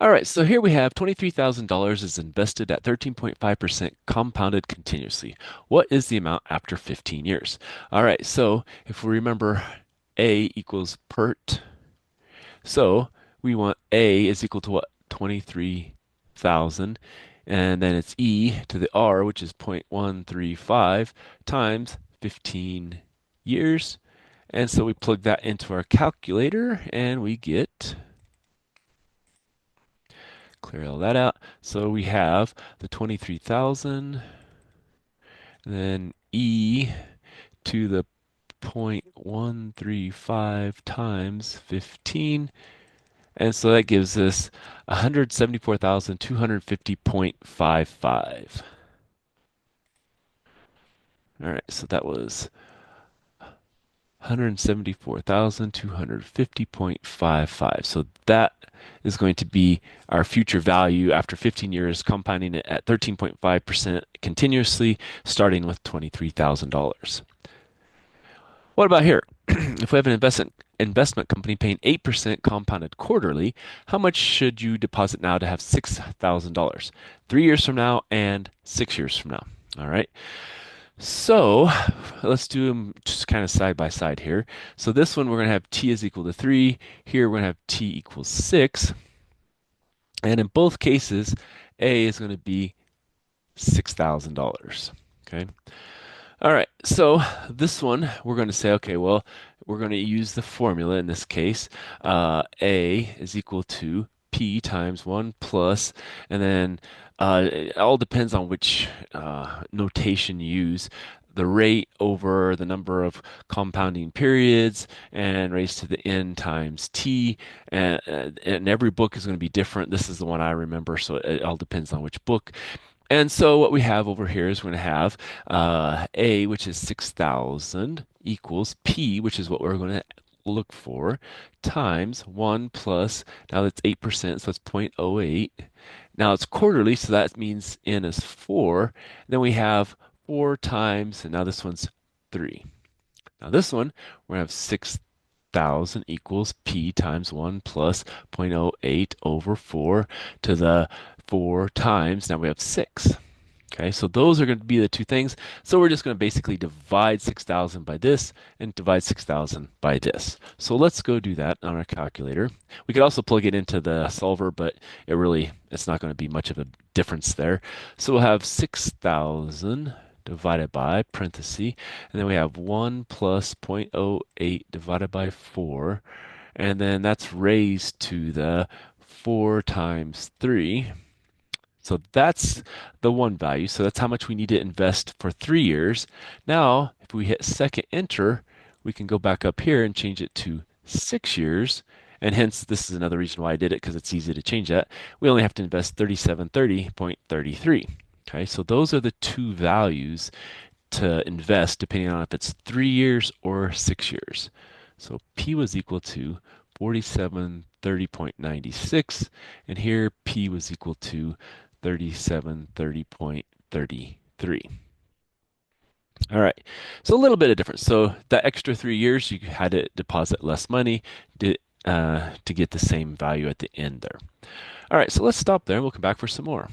All right, so here we have $23,000 is invested at 13.5% compounded continuously. What is the amount after 15 years? All right, so if we remember A equals PERT, so we want A is equal to what? 23,000, and then it's E to the R, which is 0.135 times 15 years. And so we plug that into our calculator and we get clear all that out. So we have the 23,000, then E to the 0.135 times 15. And so that gives us 174,250.55. All right, so that was 174,250.55. So that is going to be our future value after 15 years, compounding it at 13.5% continuously, starting with $23,000. What about here? If we have an investment company paying 8% compounded quarterly, how much should you deposit now to have $6,000? 3 years from now and 6 years from now. All right. So let's do them just kind of side by side here. So this one, we're going to have t is equal to 3. Here, we're going to have t equals 6. And in both cases, A is going to be $6,000. Okay. All right. So this one, we're going to say, okay, well, we're going to use the formula in this case. A is equal to P times 1 plus, and then it all depends on which notation you use. The rate over the number of compounding periods and raised to the n times t. And every book is going to be different. This is the one I remember, so it all depends on which book. And so what we have over here is we're going to have A, which is 6,000, equals P, which is what we're going to look for, times 1 plus, now that's 8%, so it's 0.08. Now it's quarterly, so that means N is 4. Then we have 4 times, and now this one's 3. Now this one, we're going to have 6,000 equals P times 1 plus 0.08 over 4 to the 4 times, now we have 6. Okay, so those are going to be the two things. So we're just going to basically divide 6,000 by this and divide 6,000 by this. So let's go do that on our calculator. We could also plug it into the solver, but it's not going to be much of a difference there. So we'll have 6,000 divided by parenthesis, and then we have 1 plus 0.08 divided by 4, and then that's raised to the 4 times 3. So that's the one value. So that's how much we need to invest for 3 years. Now, if we hit second enter, we can go back up here and change it to 6 years. And hence, this is another reason why I did it, because it's easy to change that. We only have to invest 3730.33. Okay, so those are the two values to invest depending on if it's 3 years or 6 years. So P was equal to 4730.96, and here P was equal to 3730.33. All right, so a little bit of difference. So that extra 3 years, you had to deposit less money to get the same value at the end there. All right, so let's stop there and we'll come back for some more.